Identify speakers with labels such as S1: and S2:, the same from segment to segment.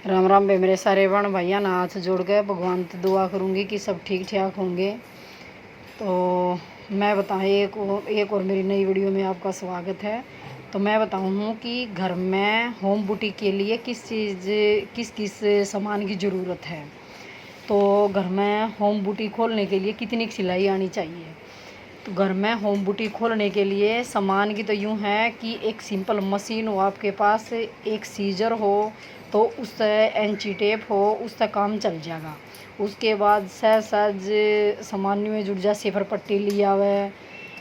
S1: राम राम बे मेरे सारे बहन भैया ना हाथ जोड़ के भगवान से दुआ करूँगी कि सब ठीक ठाक होंगे। तो मैं बताऊँ एक और मेरी नई वीडियो में आपका स्वागत है। तो मैं बताऊँ कि घर में होम बुटीक के लिए किस किस सामान की ज़रूरत है। तो घर में होम बुटीक खोलने के लिए कितनी सिलाई आनी चाहिए। तो घर में होम बुटीक खोलने के लिए सामान की तो यूँ है कि एक सिंपल मशीन हो आपके पास, एक सीजर हो, तो उससे एंची टेप हो, उससे काम चल जाएगा। उसके बाद सहज सामान में जुड़ जा सिफर पट्टी लिया हुआ है,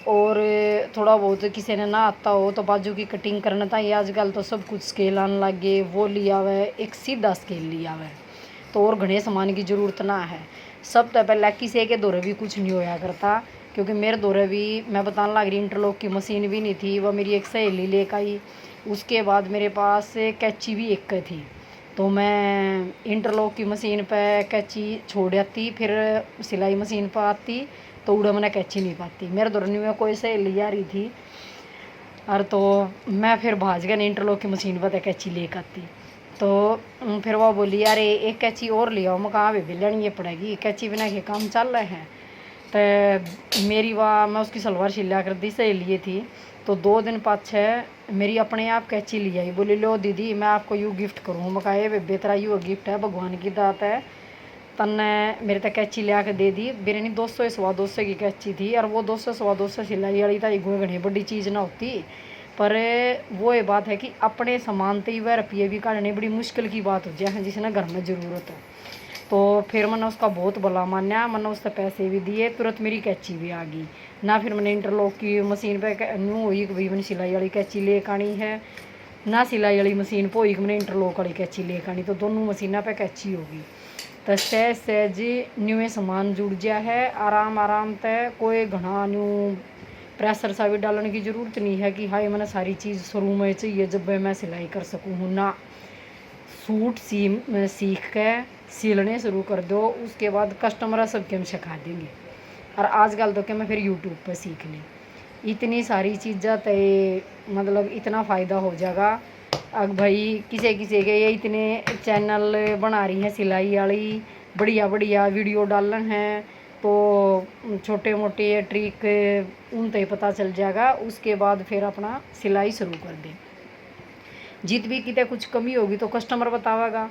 S1: और थोड़ा बहुत किसी ने ना आता हो तो बाजू की कटिंग करना था। ये आजकल तो सब कुछ स्केल आने लग गए, वो लिया हुआ है, एक सीधा स्केल लिया हुआ है। तो और घने सामान की ज़रूरत ना है। सब तो पहले किसी के दौरे भी कुछ नहीं होया करता, क्योंकि मेरे दौरे भी मैं बताने लग रही इंटरलॉक की मशीन भी नहीं थी, वह मेरी एक सहेली लेकर आई। उसके बाद मेरे पास कैंची भी एक थी, तो मैं इंटरलॉक की मशीन पे कैंची छोड़ आती, फिर सिलाई मशीन पर आती तो उड़ा मैंने कैंची नहीं पाती। मेरे दौरनी में कोई सहेली आ रही थी और तो मैं फिर भाज गया इंटरलॉक की मशीन पर कैंची लेकर आती। तो फिर वो बोली यार एक कैंची और ले आओ। मैं कहा भी लेनी ये पड़ेगी, कैंची बिना के काम चल रहे हैं। तो मैं उसकी सलवार सिला कर दी सहेली थी। तो 2 दिन पाछे मेरी अपने आप कैंची ली आई, बोली लो दीदी मैं आपको यूँ गिफ्ट करूँ। मैं कहा बेबे तेरा यूँ गिफ्ट है, भगवान की दात है, तन्ने मेरे तक कैंची लिया के दे दी। मेरे नहीं 200 सवा 200 की कैंची थी, और वो 200 सवा 200 सिलाई वाली था। इगुए घनी बड़ी चीज़ ना होती, पर वो ये बात है कि अपने सामान तो वह रुपये भी काटने बड़ी मुश्किल की बात हो जाए जिसने घर में ज़रूरत है। तो फिर मैंने उसका बहुत भला माना, मैंने उससे पैसे भी दिए, तुरंत मेरी कैंची भी आ गई ना। फिर मैंने इंटरलॉक की मशीन पे न्यू हुई कि भाई मैंने सिलाई वाली कैंची लेकर आनी है, ना सिलाई वाली मशीन पर हुई कि मैंने इंटरलॉक वाली कैंची लेकर आनी। तो दोनों मशीनों पे कैंची होगी। तो सहज न्यू सामान जुड़ गया है, आराम तय कोई घना न्यू प्रेशर सा भी डालने की ज़रूरत नहीं है कि हाई मैंने सारी चीज़ शुरू में चाहिए जब मैं सिलाई कर सकूँ ना। सूट सीख के सिलने शुरू कर दो, उसके बाद कस्टमर सबके हम सिखा देंगे। और आजकल तो क्या मैं फिर यूट्यूब पर सीख ली इतनी सारी चीज़ें, तो मतलब इतना फ़ायदा हो जाएगा। अब भाई किसी के ये इतने चैनल बना रही हैं सिलाई वाली, बढ़िया बढ़िया वीडियो डाल रहे हैं, तो छोटे मोटे ट्रिक उन तक पता चल जाएगा। उसके बाद फिर अपना सिलाई शुरू कर दें। जित भी कितने कुछ कमी होगी तो कस्टमर बतावेगा,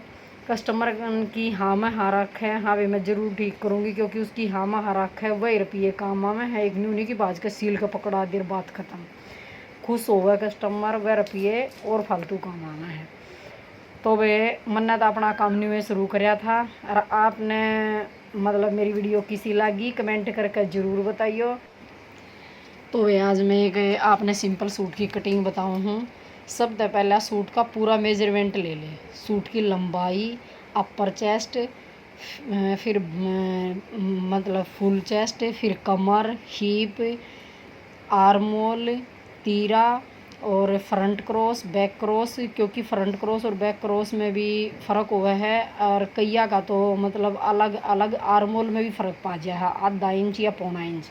S1: कस्टमर की हाँ में हाँ रख है, हाँ भाई मैं ज़रूर ठीक करूँगी, क्योंकि उसकी हाँ में हाँ रख है, वही रुपये काम में है। एक न्यूनी की बाज के सील का पकड़ा देर बात ख़त्म। खुश हो गए कस्टमर, वह रुपये और फालतू काम आना है। तो वे मन्ना तो अपना काम न्यू शुरू कराया था। और आपने मतलब मेरी वीडियो किसी लगी कमेंट करके ज़रूर बताइए। तो वे आज मैं एक आपने सिंपल सूट की कटिंग बताऊँ हूँ। सबसे पहला सूट का पूरा मेजरमेंट ले लें, सूट की लंबाई, अपर चेस्ट, फिर मतलब फुल चेस्ट, फिर कमर, हिप, आर्मोल, तीरा और फ्रंट क्रॉस, बैक क्रॉस, क्योंकि फ्रंट क्रॉस और बैक क्रॉस में भी फ़र्क हुआ है। और कैया का तो मतलब अलग अलग आर्मोल में भी फ़र्क पा जाए है, आधा इंच या पौना इंच,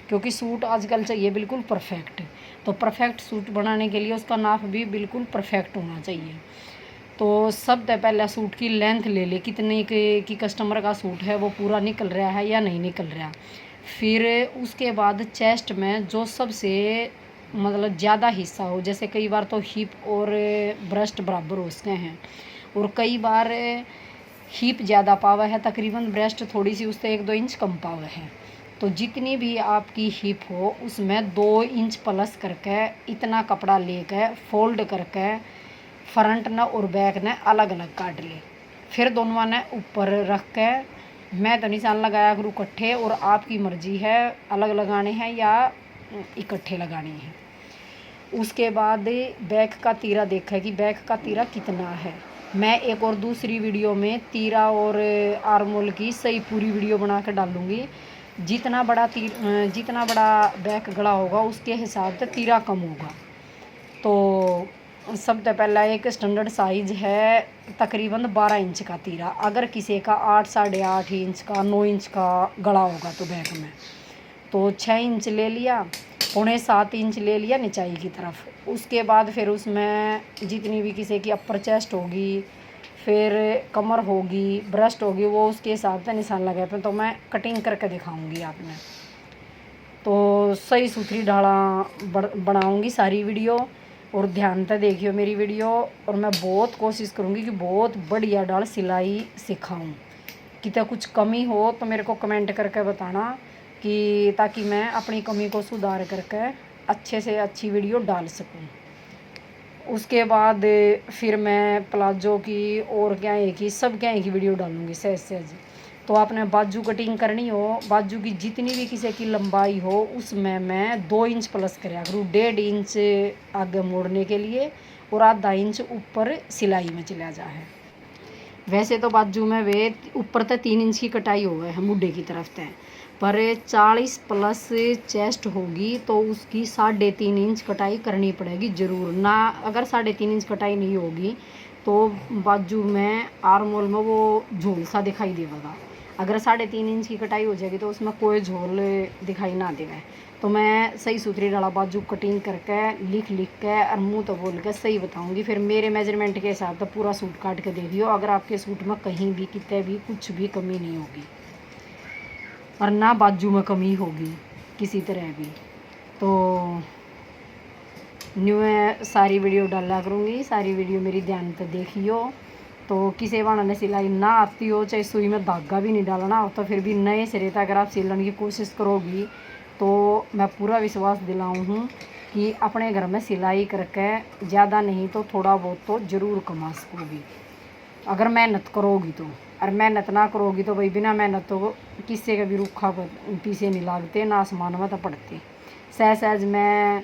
S1: क्योंकि सूट आजकल चाहिए बिल्कुल परफेक्ट। तो परफेक्ट सूट बनाने के लिए उसका नाप भी बिल्कुल परफेक्ट होना चाहिए। तो सबसे पहले सूट की लेंथ ले ले, कितने की कस्टमर का सूट है वो पूरा निकल रहा है या नहीं निकल रहा। फिर उसके बाद चेस्ट में जो सबसे मतलब ज़्यादा हिस्सा हो, जैसे कई बार तो हिप और ब्रेस्ट बराबर हो सकते हैं, और कई बार हिप ज़्यादा पावा है, तकरीबन ब्रेस्ट थोड़ी सी उससे 1-2 इंच कम पावा है। तो जितनी भी आपकी हिप हो उसमें 2 इंच प्लस करके इतना कपड़ा लेकर फोल्ड करके फ्रंट न और बैक ने अलग अलग काट ले। फिर दोनों ने ऊपर रख के मैं तो निशान लगाया करूँ इकट्ठे, और आपकी मर्जी है अलग लगाने हैं या इकट्ठे लगाने हैं। उसके बाद बैक का तीरा देखा कि बैक का तीरा कितना है। मैं एक और दूसरी वीडियो में तीरा और आर्मोल की सही पूरी वीडियो बना कर डालूँगी। जितना बड़ा बैक गला होगा उसके हिसाब से तीरा कम होगा। तो सबसे पहला एक स्टैंडर्ड साइज है तकरीबन 12 इंच का तीरा। अगर किसी का 8 साढ़े 8 इंच का 9 इंच का गला होगा तो बैक में तो 6 इंच ले लिया, 6.25 इंच ले लिया निचाई की तरफ। उसके बाद फिर उसमें जितनी भी किसी की अपर चेस्ट होगी, फिर कमर होगी, ब्रेस्ट होगी, वो उसके हिसाब से निशान लगाए पे, तो मैं कटिंग करके दिखाऊंगी आपने। तो सही सुथरी ढाला बनाऊंगी सारी वीडियो, और ध्यान से देखियो मेरी वीडियो। और मैं बहुत कोशिश करूंगी कि बहुत बढ़िया ढाल सिलाई सिखाऊं। कितना कुछ कमी हो तो मेरे को कमेंट करके बताना, कि ताकि मैं अपनी कमी को सुधार करके अच्छे से अच्छी वीडियो डाल सकूं। उसके बाद फिर मैं प्लाजो की और क्या है कि सब क्या है कि वीडियो डालूंगी सहज सहज। तो आपने बाजू कटिंग करनी हो, बाजू की जितनी भी किसी की लंबाई हो उसमें मैं 2 इंच प्लस कराया करूँ, 1.5 इंच आगे मोड़ने के लिए और आधा इंच ऊपर सिलाई में चला जा है। वैसे तो बाजू में वे ऊपर तक 3 इंच की कटाई हो गए है मुड्ढे की तरफ तक, पर 40 प्लस चेस्ट होगी तो उसकी 3.5 इंच कटाई करनी पड़ेगी ज़रूर ना। अगर 3.5 इंच कटाई नहीं होगी तो बाजू में आर्मोल में वो झोल सा दिखाई देगा। अगर 3.5 इंच की कटाई हो जाएगी तो उसमें कोई झोल दिखाई ना देगा। तो मैं सही सुथरी डाला बाजू कटिंग करके लिख के और मुँह तो बोल के सही बताऊंगी। फिर मेरे मेजरमेंट के हिसाब से पूरा सूट काट के देखियो, अगर आपके सूट में कहीं भी कितने भी कुछ भी कमी नहीं होगी और ना बाजू में कमी होगी किसी तरह भी। तो न्यू सारी वीडियो डाला करूँगी, सारी वीडियो मेरी ध्यान से देखियो। तो किसी बनाने सिलाई ना आती हो, चाहे सुई में धागा भी नहीं डालना हो, तो फिर भी नए सिरे तक अगर आप सिलने की कोशिश करोगी तो मैं पूरा विश्वास दिलाऊँ हूँ कि अपने घर में सिलाई करके ज़्यादा नहीं तो थोड़ा बहुत तो ज़रूर कमा सकोगी, अगर मेहनत करोगी तो। और मेहनत ना करोगी तो भाई बिना मेहनत तो किसी का भी रूखा पीछे नहीं लागते, ना आसमान में तो पड़ते। सहज मैं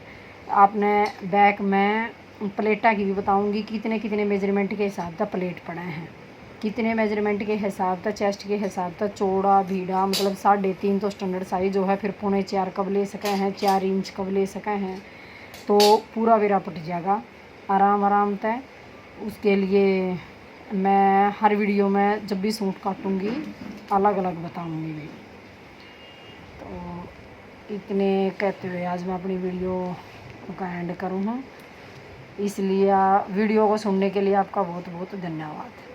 S1: आपने बैक में प्लेटा की भी बताऊंगी, कितने कितने मेजरमेंट के हिसाब से प्लेट पड़े हैं, कितने मेजरमेंट के हिसाब से चेस्ट के हिसाब से चौड़ा भीड़ा, मतलब 3.5 तो स्टैंडर्ड साइज जो है, फिर 3.25 कब ले सके हैं, 4 इंच कब ले सके हैं, तो पूरा वेरा पट जाएगा आराम से। उसके लिए मैं हर वीडियो में जब भी सूट काटूंगी अलग अलग बताऊंगी भी। तो इतने कहते हुए आज मैं अपनी वीडियो का एंड करूँ हूँ। इसलिए वीडियो को सुनने के लिए आपका बहुत बहुत धन्यवाद।